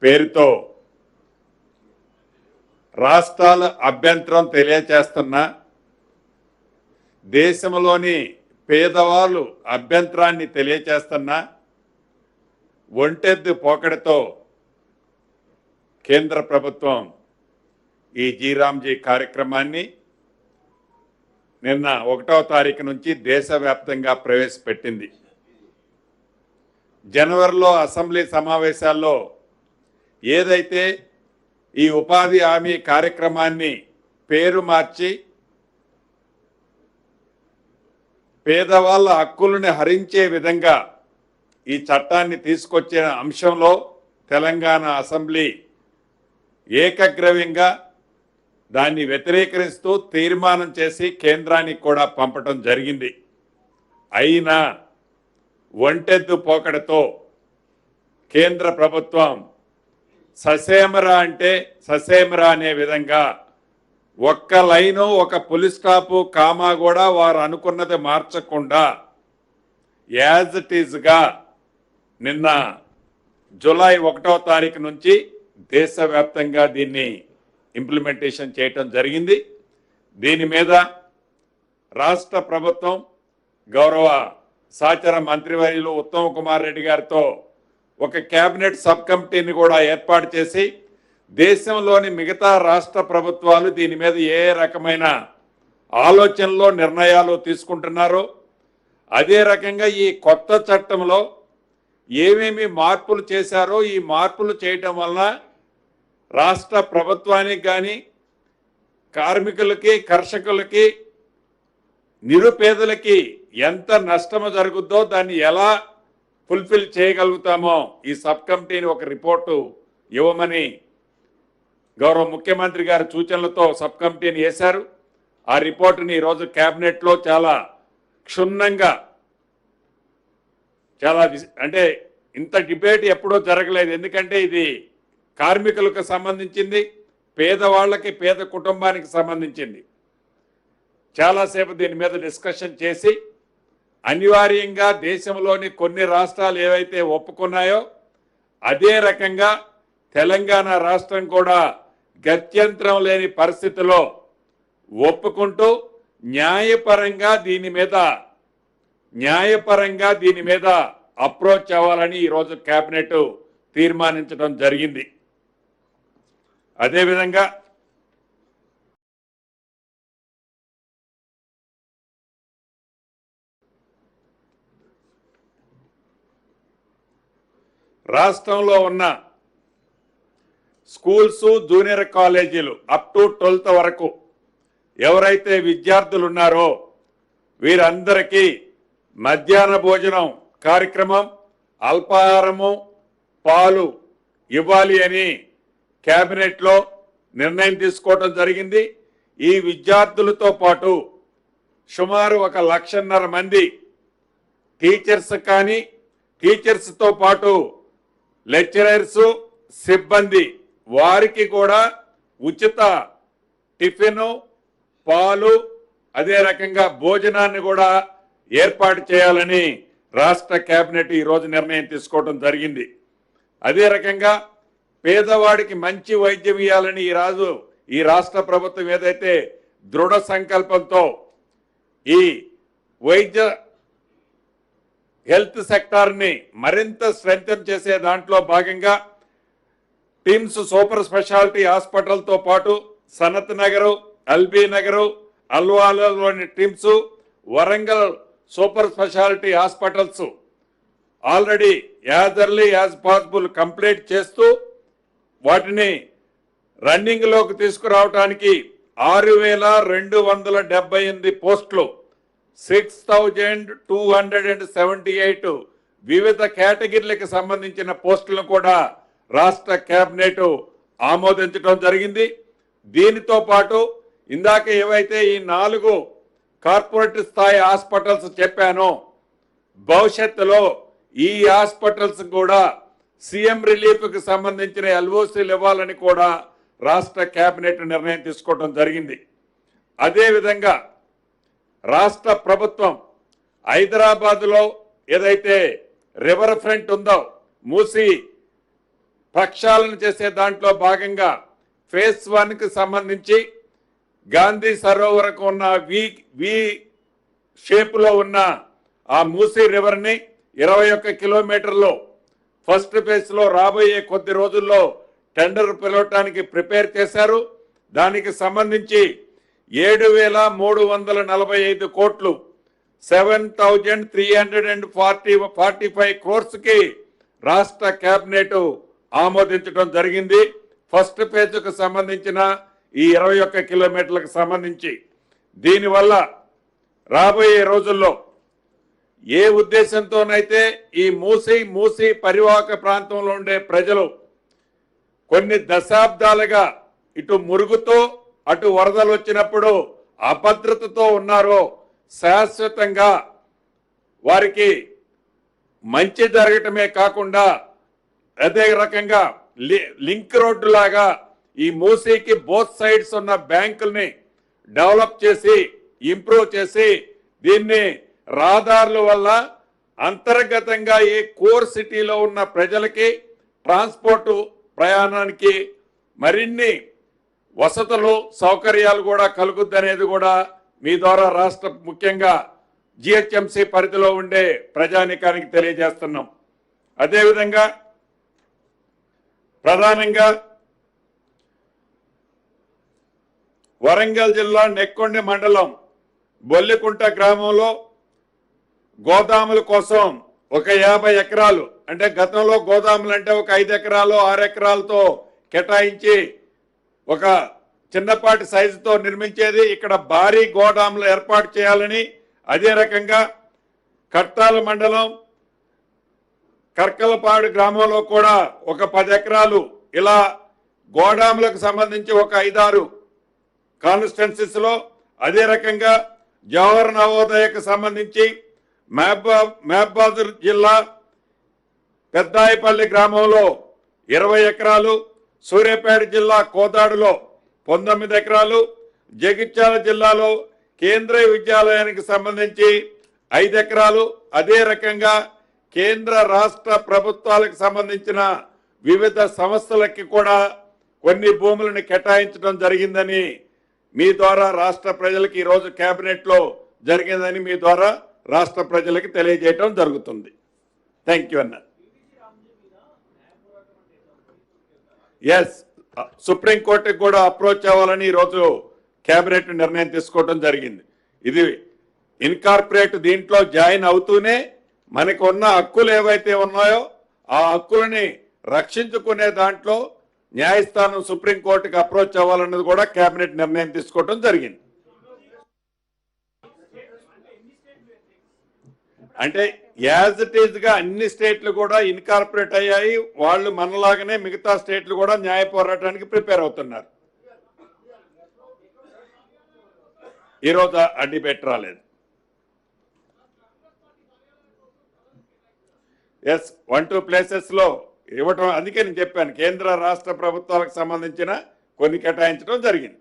పేరుతో రాష్ట్రాల అభ్యంతరం తెలియచేస్తున్నా, దేశంలోని పేదవాళ్ళు అభ్యంతరాన్ని తెలియచేస్తున్నా, ఒంటెద్దు పోకడతో కేంద్ర ప్రభుత్వం ఈ జీరాంజీ కార్యక్రమాన్ని నిన్న 1వ తారీఖు నుంచి దేశవ్యాప్తంగా ప్రవేశపెట్టింది. జనవరిలో అసెంబ్లీ సమావేశాల్లో ఏదైతే ఈ ఉపాధి హామీ కార్యక్రమాన్ని పేరు మార్చి పేదవాళ్ళ హక్కులను హరించే విధంగా ఈ చట్టాన్ని తీసుకొచ్చిన అంశంలో తెలంగాణ అసెంబ్లీ ఏకగ్రీవంగా దాన్ని వ్యతిరేకరిస్తూ తీర్మానం చేసి కేంద్రానికి కూడా పంపటం జరిగింది. అయినా ఒంటెద్దు పోకడతో కేంద్ర ప్రభుత్వం ససేమరా అంటే ససేమరా అనే విధంగా ఒక్క లైను ఒక పులి స్టాపు కామా కూడా వారు అనుకున్నది మార్చకుండా యాజ్ ఇట్ ఈజ్గా నిన్న జూలై 1వ తారీఖు నుంచి దేశవ్యాప్తంగా దీన్ని ఇంప్లిమెంటేషన్ చేయటం జరిగింది. దీని మీద రాష్ట్ర ప్రభుత్వం గౌరవ సహచర మంత్రివర్యులు ఉత్తమ్ కుమార్ రెడ్డి గారితో ఒక కేబినెట్ సబ్ కమిటీని కూడా ఏర్పాటు చేసి దేశంలోని మిగతా రాష్ట్ర ప్రభుత్వాలు దీని మీద ఏ రకమైన ఆలోచనలో నిర్ణయాలు తీసుకుంటున్నారో అదే రకంగా ఈ కొత్త చట్టంలో ఏమేమి మార్పులు చేశారో ఈ మార్పులు చేయటం వలన రాష్ట్ర ప్రభుత్వానికి కానీ కార్మికులకి కర్షకులకి నిరుపేదలకి ఎంత నష్టము జరుగుద్దో దాన్ని ఎలా ఫుల్ఫిల్ చేయగలుగుతామో ఈ సబ్ కమిటీని ఒక రిపోర్టు ఇవ్వమని గౌరవ ముఖ్యమంత్రి గారి సూచనలతో సబ్ కమిటీని వేశారు. ఆ రిపోర్టుని ఈరోజు కేబినెట్లో చాలా క్షుణ్ణంగా అంటే ఇంత డిబేట్ ఎప్పుడూ జరగలేదు. ఎందుకంటే ఇది కార్మికులకు సంబంధించింది, పేదవాళ్ళకి పేద కుటుంబానికి సంబంధించింది. చాలాసేపు దీని మీద డిస్కషన్ చేసి అనివార్యంగా దేశంలోని కొన్ని రాష్ట్రాలు ఏవైతే ఒప్పుకున్నాయో అదే రకంగా తెలంగాణ రాష్ట్రం కూడా గత్యంతరం లేని పరిస్థితిలో ఒప్పుకుంటూ న్యాయపరంగా దీని మీద అప్రోచ్ అవ్వాలని ఈరోజు కేబినెట్ తీర్మానించడం జరిగింది. అదేవిధంగా రాష్ట్రంలో ఉన్న స్కూల్స్ జూనియర్ కాలేజీలు అప్ టు 12th వరకు ఎవరైతే విద్యార్థులు ఉన్నారో వీరందరికీ మధ్యాహ్న భోజనం కార్యక్రమం, అల్పాహారము, పాలు ఇవ్వాలి అని కేబినెట్లో నిర్ణయం తీసుకోవడం జరిగింది. ఈ విద్యార్థులతో పాటు సుమారు 1,50,000 మంది టీచర్స్ కానీ టీచర్స్తో పాటు లెక్చరర్స్ సిబ్బంది వారికి కూడా ఉచిత టిఫిన్, పాలు, అదే రకంగా భోజనాన్ని కూడా ఏర్పాటు చేయాలని రాష్ట్ర కేబినెట్ ఈరోజు నిర్ణయం తీసుకోవడం జరిగింది. అదే రకంగా పేదవాడికి మంచి వైద్యం ఇవ్వాలని ఈ రాష్ట్ర ప్రభుత్వం ఏదైతే దృఢ సంకల్పంతో ఈ వైద్య హెల్త్ సెక్టార్ని మరింత స్ట్రెంథెన్ చేసే దాంట్లో భాగంగా టిమ్స్ సూపర్ స్పెషాలిటీ హాస్పిటల్తో పాటు సనత్ నగరు, ఎల్బీ నగరు, అల్వాలలోని TIMS, Warangal super speciality hospitals already as early as possible complete చేస్తూ వాటిని రన్నింగ్లోకి తీసుకురావడానికి 6,278 పోస్టులు, 6,278 వివిధ కేటగిరీలకు సంబంధించిన పోస్టులను కూడా రాష్ట్ర కేబినెట్ ఆమోదించడం జరిగింది. దీనితో పాటు ఇందాక ఏవైతే ఈ 4 కార్పొరేట్ స్థాయి హాస్పిటల్స్ చెప్పానో భవిష్యత్తులో ఈ హాస్పిటల్స్ కూడా సీఎం రిలీఫ్కి సంబంధించిన ఎల్ఓసీలు ఇవ్వాలని కూడా రాష్ట్ర కేబినెట్ నిర్ణయం తీసుకోవడం జరిగింది. అదేవిధంగా రాష్ట్ర ప్రభుత్వం హైదరాబాద్లో ఏదైతే రివర్ ఫ్రంట్ ఉందో మూసీ ప్రక్షాళన చేసే దాంట్లో భాగంగా ఫేజ్ 1కి సంబంధించి గాంధీ సరోవరకు ఉన్న వి షేపులో ఉన్న ఆ మూసీ రివర్ని 21 కిలోమీటర్లు ఫస్ట్ ఫేజ్లో రాబోయే కొద్ది రోజుల్లో టెండర్ పిలవటానికి ప్రిపేర్ చేశారు. దానికి సంబంధించి 7,345 కోట్లు 7,345 క్రోర్స్కి రాష్ట్ర కేబినెట్ ఆమోదించడం జరిగింది. ఫస్ట్ ఫేజ్కు సంబంధించిన ఈ 21 కిలోమీటర్లకు సంబంధించి దీనివల్ల రాబోయే రోజుల్లో ఏ ఉద్దేశంతోనైతే ఈ మూసీ పరివాహక ప్రాంతంలో ఉండే ప్రజలు కొన్ని దశాబ్దాలుగా ఇటు మురుగుతో అటు వరదలు వచ్చినప్పుడు అభద్రతతో ఉన్నారో శాశ్వతంగా వారికి మంచి జరగటమే కాకుండా అదే రకంగా లింక్ రోడ్డు లాగా ఈ మూసీకి బోత్ సైడ్స్ ఉన్న బ్యాంకుల్ని డెవలప్ చేసి ఇంప్రూవ్ చేసి దీన్ని రహదారుల వల్ల అంతర్గతంగా ఈ కోర్ సిటీలో ఉన్న ప్రజలకి ట్రాన్స్పోర్ట్ ప్రయాణానికి మరిన్ని వసతులు సౌకర్యాలు కూడా కలుగుద్దనేది కూడా మీ ద్వారా రాష్ట్ర ముఖ్యంగా జిహెచ్ఎంసీ పరిధిలో ఉండే ప్రజానికానికి తెలియజేస్తున్నాం. అదేవిధంగా ప్రధానంగా వరంగల్ జిల్లా నెక్కొండ మండలం బొల్లికుంట గ్రామంలో గోదాముల కోసం ఒక 50 ఎకరాలు అంటే గతంలో గోదాములు అంటే ఒక 5 ఎకరాలు 6 ఎకరాలతో కేటాయించి ఒక చిన్నపాటి సైజుతో నిర్మించేది. ఇక్కడ భారీ గోదాములు ఏర్పాటు చేయాలని, అదే రకంగా కట్టాల మండలం కర్కలపాడు గ్రామంలో కూడా ఒక 10 ఎకరాలు ఇలా గోదాములకు సంబంధించి ఒక 5-6 కాన్స్టిట్యున్సీస్ లో, అదే రకంగా జవహర్ నవోదయకు సంబంధించి మహబూబాబాద్ జిల్లా పెద్దాయిపల్లి గ్రామంలో 20 ఎకరాలు, సూర్యాపేట జిల్లా కోదాడులో 19 ఎకరాలు, జగిత్యాల జిల్లాలో కేంద్రీయ విద్యాలయానికి సంబంధించి 5 ఎకరాలు, అదే రకంగా కేంద్ర రాష్ట్ర ప్రభుత్వాలకు సంబంధించిన వివిధ సంస్థలకి కూడా కొన్ని భూములను కేటాయించడం జరిగిందని మీ ద్వారా రాష్ట్ర ప్రజలకు ఈరోజు కేబినెట్లో జరిగిందని మీ ద్వారా రాష్ట్ర ప్రజలకు తెలియజేయడం జరుగుతుంది. థ్యాంక్ యూ అన్న. ఎస్, సుప్రీంకోర్టుకి కూడా అప్రోచ్ అవ్వాలని ఈరోజు కేబినెట్ నిర్ణయం తీసుకోవడం జరిగింది. ఇది ఇన్కార్పొరేట్ దీంట్లో జాయిన్ అవుతూనే మనకు ఉన్న హక్కులు ఏవైతే ఉన్నాయో ఆ హక్కులని రక్షించుకునే దాంట్లో న్యాయస్థానం సుప్రీంకోర్టుకి అప్రోచ్ అవ్వాలన్నది కూడా కేబినెట్ నిర్ణయం తీసుకోవడం జరిగింది. అంటే యాజ్ ఇట్ ఈజ్ గా అన్ని స్టేట్లు కూడా ఇన్కార్పొరేట్ అయ్యాయి. వాళ్ళు మనలాగానే మిగతా స్టేట్లు కూడా న్యాయ పోరాటానికి ప్రిపేర్ అవుతున్నారు. ఈరోజు ఆ డిబేట్ రాలేదు. ఎస్, 1-2 ప్లేసెస్ లో ఇవ్వటం, అందుకే నేను చెప్పాను కేంద్ర రాష్ట్ర ప్రభుత్వాలకు సంబంధించిన కొన్ని కేటాయించడం జరిగింది.